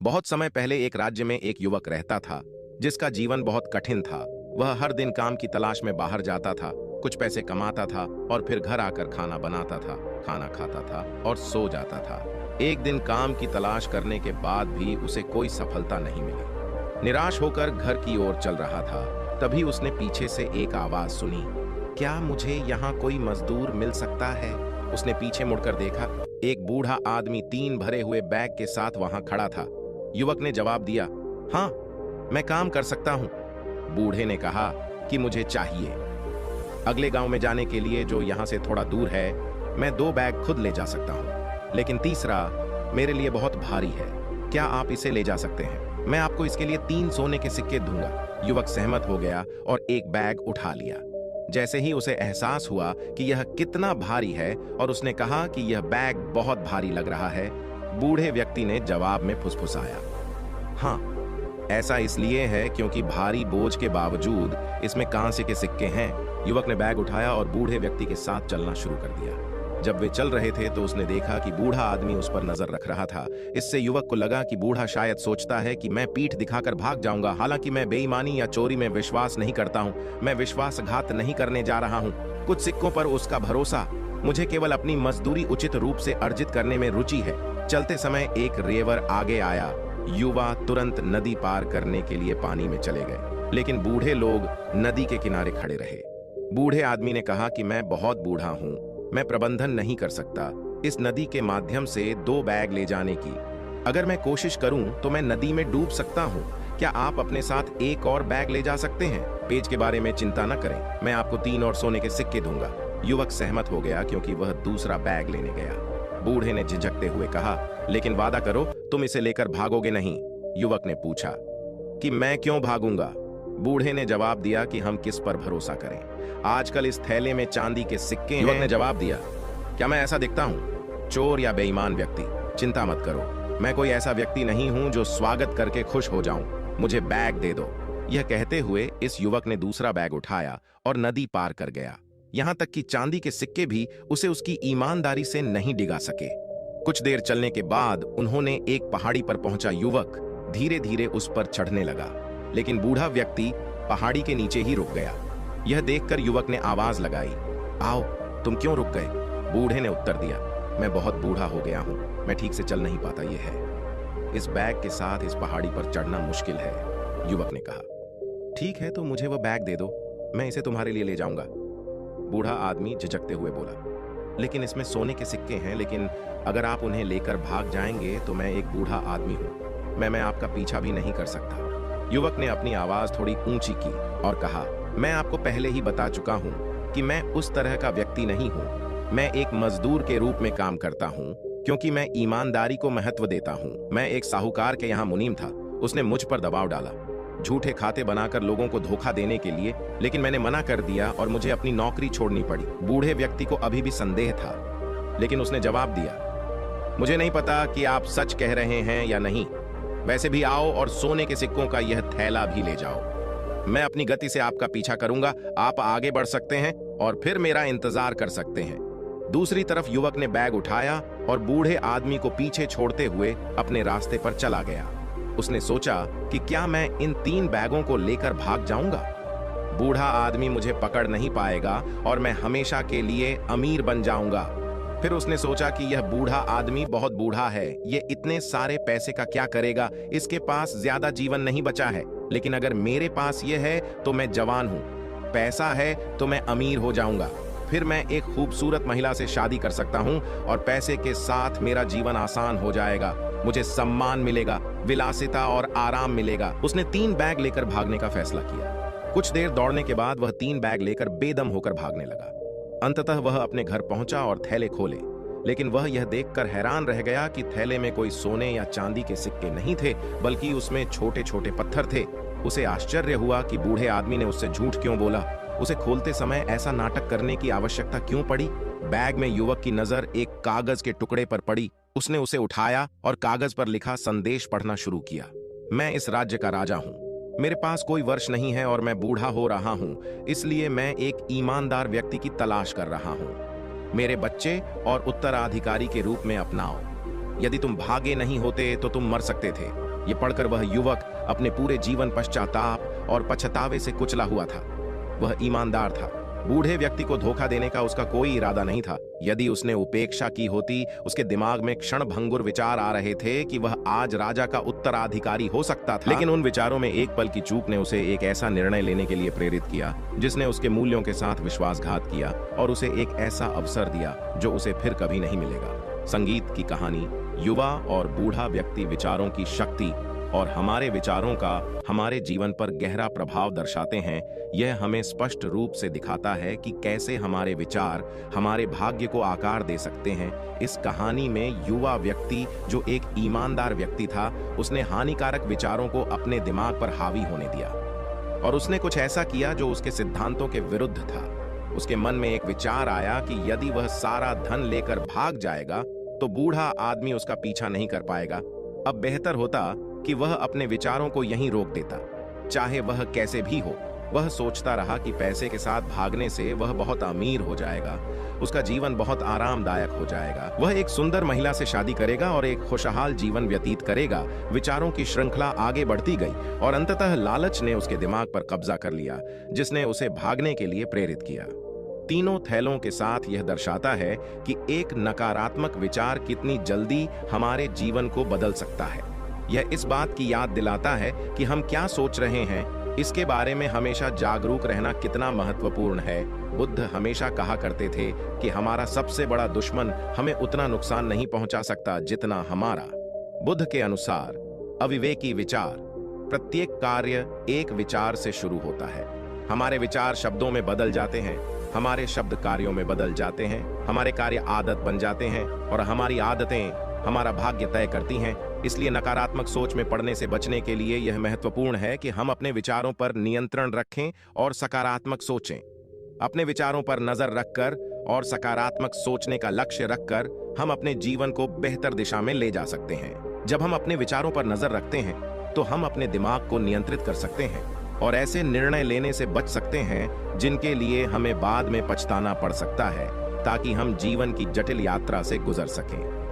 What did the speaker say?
बहुत समय पहले एक राज्य में एक युवक रहता था जिसका जीवन बहुत कठिन था। वह हर दिन काम की तलाश में बाहर जाता था, कुछ पैसे कमाता था और फिर घर आकर खाना बनाता था, खाना खाता था और सो जाता था। एक दिन काम की तलाश करने के बाद भी उसे कोई सफलता नहीं मिली। निराश होकर घर की ओर चल रहा था, तभी उसने पीछे से एक आवाज सुनी, क्या मुझे यहाँ कोई मजदूर मिल सकता है? उसने पीछे मुड़कर देखा, एक बूढ़ा आदमी 3 भरे हुए बैग के साथ वहां खड़ा था। युवक ने जवाब दिया, हाँ, मैं काम कर सकता हूं। बूढ़े ने कहा कि मुझे चाहिए। अगले गांव में जाने के लिए जो यहां से थोड़ा दूर है, मैं 2 बैग खुद ले जा सकता हूं, लेकिन तीसरा मेरे लिए बहुत भारी है। क्या आप इसे ले जा सकते हैं? मैं आपको इसके लिए 3 सोने के सिक्के दूंगा। युवक सहमत हो गया और एक बैग उठा लिया। जैसे ही उसे एहसास हुआ कि यह कितना भारी है और उसने कहा कि यह बैग बहुत भारी लग रहा है, बूढ़े व्यक्ति ने जवाब में फुसफुसाया, हाँ, ऐसा इसलिए है क्योंकि भारी बोझ के बावजूद इसमें कांसे के सिक्के हैं। युवक ने बैग उठाया और बूढ़े व्यक्ति के साथ चलना शुरू कर दिया। जब वे चल रहे थे तो उसने देखा कि बूढ़ा आदमी उस पर नजर रख रहा था। इससे युवक को लगा कि बूढ़ा शायद सोचता है कि मैं पीठ दिखाकर भाग जाऊंगा। हालांकि मैं बेईमानी या चोरी में विश्वास नहीं करता हूं, मैं विश्वासघात नहीं करने जा रहा हूं। कुछ सिक्कों पर उसका भरोसा, मुझे केवल अपनी मजदूरी उचित रूप से अर्जित करने में रुचि है। चलते समय एक रेवर आगे आया। युवा तुरंत नदी पार करने के लिए पानी में चले गए, लेकिन बूढ़े लोग नदी के किनारे खड़े रहे। बूढ़े आदमी ने कहा कि मैं बहुत बूढ़ा हूं, मैं प्रबंधन नहीं कर सकता इस नदी के माध्यम से 2 बैग ले जाने की। अगर मैं कोशिश करूं तो मैं नदी में डूब सकता हूं। क्या आप अपने साथ एक और बैग ले जा सकते हैं? पेज के बारे में चिंता न करें, मैं आपको 3 और सोने के सिक्के दूंगा। युवक सहमत हो गया क्योंकि वह दूसरा बैग लेने गया। बूढ़े ने झिझकते हुए कहा, लेकिन वादा करो तुम इसे लेकर भागोगे नहीं। युवक ने पूछा कि मैं क्यों भागूंगा? बूढ़े ने जवाब दिया कि हम किस पर भरोसा करें, आजकल इस थैले में चांदी के सिक्के हैं। युवक ने जवाब दिया, क्या मैं ऐसा दिखता हूं? चोर या बेईमान व्यक्ति? चिंता मत करो, मैं कोई ऐसा व्यक्ति नहीं हूं जो स्वागत करके खुश हो जाऊं। मुझे बैग दे दो। यह कहते हुए इस युवक ने दूसरा बैग उठाया और नदी पार कर गया। यहां तक कि चांदी के सिक्के भी उसे उसकी ईमानदारी से नहीं डिगा सके। कुछ देर चलने के बाद उन्होंने एक पहाड़ी पर पहुंचा। युवक धीरे धीरे उस पर चढ़ने लगा, लेकिन बूढ़ा व्यक्ति पहाड़ी के नीचे ही रुक गया। यह देखकर युवक ने आवाज लगाई, आओ, तुम क्यों रुक गए? बूढ़े ने उत्तर दिया, मैं बहुत बूढ़ा हो गया हूं, मैं ठीक से चल नहीं पाता। यह है, इस बैग के साथ इस पहाड़ी पर चढ़ना मुश्किल है। युवक ने कहा, ठीक है, तो मुझे वह बैग दे दो, मैं इसे तुम्हारे लिए ले जाऊंगा। बूढ़ा आदमी झिझकते हुए बोला, लेकिन इसमें सोने के सिक्के हैं, लेकिन अगर आप उन्हें लेकर भाग जाएंगे तो मैं एक बूढ़ा आदमी हूं, मैं आपका पीछा भी नहीं कर सकता। युवक ने अपनी आवाज थोड़ी ऊंची की और कहा, मैं आपको पहले ही बता चुका हूं कि मैं उस तरह का व्यक्ति नहीं हूं। मैं एक मजदूर के रूप में काम करता हूं क्योंकि मैं ईमानदारी को महत्व देता हूं। मैं एक साहूकार के यहाँ मुनीम था, उसने मुझ पर दबाव डाला, झूठे खाते बनाकर लोगों को धोखा देने के लिए, लेकिन मैंने मना कर दिया और मुझे अपनी नौकरी छोड़नी पड़ी। बूढ़े व्यक्ति को अभी भी संदेह था, लेकिन उसने जवाब दिया, मुझे नहीं पता कि आप सच कह रहे हैं या नहीं, वैसे भी आओ और सोने के सिक्कों का यह थैला भी ले जाओ। मैं अपनी गति से आपका पीछा करूंगा, आप आगे बढ़ सकते हैं और फिर मेरा इंतजार कर सकते हैं। दूसरी तरफ युवक ने बैग उठाया और बूढ़े आदमी को पीछे छोड़ते हुए अपने रास्ते पर चला गया। उसने सोचा कि क्या मैं इन 3 बैगों को लेकर भाग जाऊंगा? बूढ़ा आदमी मुझे पकड़ नहीं पाएगा और मैं हमेशा के लिए अमीर बन जाऊंगा। फिर उसने सोचा कि यह बूढ़ा आदमी बहुत बूढ़ा है, ये इतने सारे पैसे का क्या करेगा, इसके पास ज्यादा जीवन नहीं बचा है। लेकिन अगर मेरे पास ये है तो मैं जवान हूं, पैसा है तो मैं अमीर हो जाऊंगा, फिर मैं एक खूबसूरत महिला से शादी कर सकता हूं और पैसे के साथ मेरा जीवन आसान हो जाएगा, मुझे सम्मान मिलेगा, विलासिता और आराम मिलेगा। उसने 3 बैग लेकर भागने का फैसला किया। कुछ देर दौड़ने के बाद वह 3 बैग लेकर बेदम होकर भागने लगा। अंततः वह अपने घर पहुंचा और थैले खोले, लेकिन वह यह देखकर हैरान रह गया कि थैले में कोई सोने या चांदी के सिक्के नहीं थे, बल्कि उसमें छोटे छोटे पत्थर थे। उसे आश्चर्य हुआ कि बूढ़े आदमी ने उससे झूठ क्यों बोला, उसे खोलते समय ऐसा नाटक करने की आवश्यकता क्यों पड़ी। बैग में युवक की नजर एक कागज के टुकड़े पर पड़ी। उसने उसे उठाया और कागज पर लिखा संदेश पढ़ना शुरू किया। मैं इस राज्य का राजा हूं, मेरे पास कोई वर्ष नहीं है और मैं बूढ़ा हो रहा हूं, इसलिए मैं एक ईमानदार व्यक्ति की तलाश कर रहा हूं। मेरे बच्चे और उत्तराधिकारी के रूप में अपनाओ। यदि तुम भागे नहीं होते तो तुम मर सकते थे। ये पढ़कर वह युवक अपने पूरे जीवन पश्चाताप और पछतावे से कुचला हुआ था। वह ईमानदार था। बूढ़े व्यक्ति को धोखा देने का उसका कोई इरादा नहीं था। यदि उसने उपेक्षा की होती, उसके दिमाग में क्षणभंगुर विचार आ रहे थे कि वह आज राजा का उत्तराधिकारी हो सकता था। लेकिन उन विचारों में एक पल की चूक ने उसे एक ऐसा निर्णय लेने के लिए प्रेरित किया जिसने उसके मूल्यों के साथ विश्वासघात किया और उसे एक ऐसा अवसर दिया जो उसे फिर कभी नहीं मिलेगा। संगीत की कहानी युवा और बूढ़ा व्यक्ति विचारों की शक्ति और हमारे विचारों का हमारे जीवन पर गहरा प्रभाव दर्शाते हैं। यह हमें स्पष्ट रूप से दिखाता है कि कैसे हमारे विचार हमारे भाग्य को आकार दे सकते हैं। इस कहानी में युवा व्यक्ति, जो एक ईमानदार व्यक्ति था, उसने हानिकारक विचारों को अपने दिमाग पर हावी होने दिया और उसने कुछ ऐसा किया जो उसके सिद्धांतों के विरुद्ध था। उसके मन में एक विचार आया कि यदि वह सारा धन लेकर भाग जाएगा तो बूढ़ा आदमी उसका पीछा नहीं कर पाएगा। अब बेहतर होता कि वह अपने विचारों को यहीं रोक देता, चाहे वह कैसे भी हो। वह सोचता रहा कि पैसे के साथ भागने से वह बहुत अमीर हो जाएगा, उसका जीवन बहुत आरामदायक हो जाएगा, वह एक सुंदर महिला से शादी करेगा और एक खुशहाल जीवन व्यतीत करेगा। विचारों की श्रृंखला आगे बढ़ती गई और अंततः लालच ने उसके दिमाग पर कब्जा कर लिया, जिसने उसे भागने के लिए प्रेरित किया। तीनों थैलों के साथ यह दर्शाता है कि एक नकारात्मक विचार कितनी जल्दी हमारे जीवन को बदल सकता है। यह इस बात की याद दिलाता है कि हम क्या सोच रहे हैं, इसके बारे में हमेशा जागरूक रहना कितना महत्वपूर्ण है। बुद्ध हमेशा कहा करते थे कि हमारा सबसे बड़ा दुश्मन हमें उतना नुकसान नहीं पहुंचा सकता जितना हमारा। बुद्ध के अनुसार अविवेकी विचार, प्रत्येक कार्य एक विचार से शुरू होता है। हमारे विचार शब्दों में बदल जाते हैं, हमारे शब्द कार्यों में बदल जाते हैं, हमारे कार्य आदत बन जाते हैं और हमारी आदतें हमारा भाग्य तय करती हैं। इसलिए नकारात्मक सोच में पड़ने से बचने के लिए यह महत्वपूर्ण है कि हम अपने विचारों पर नियंत्रण रखें और सकारात्मक सोचें। अपने विचारों पर नजर रखकर और सकारात्मक सोचने का लक्ष्य रखकर हम अपने जीवन को बेहतर दिशा में ले जा सकते हैं। जब हम अपने विचारों पर नजर रखते हैं तो हम अपने दिमाग को नियंत्रित कर सकते हैं और ऐसे निर्णय लेने से बच सकते हैं जिनके लिए हमें बाद में पछताना पड़ सकता है, ताकि हम जीवन की जटिल यात्रा से गुजर सकें।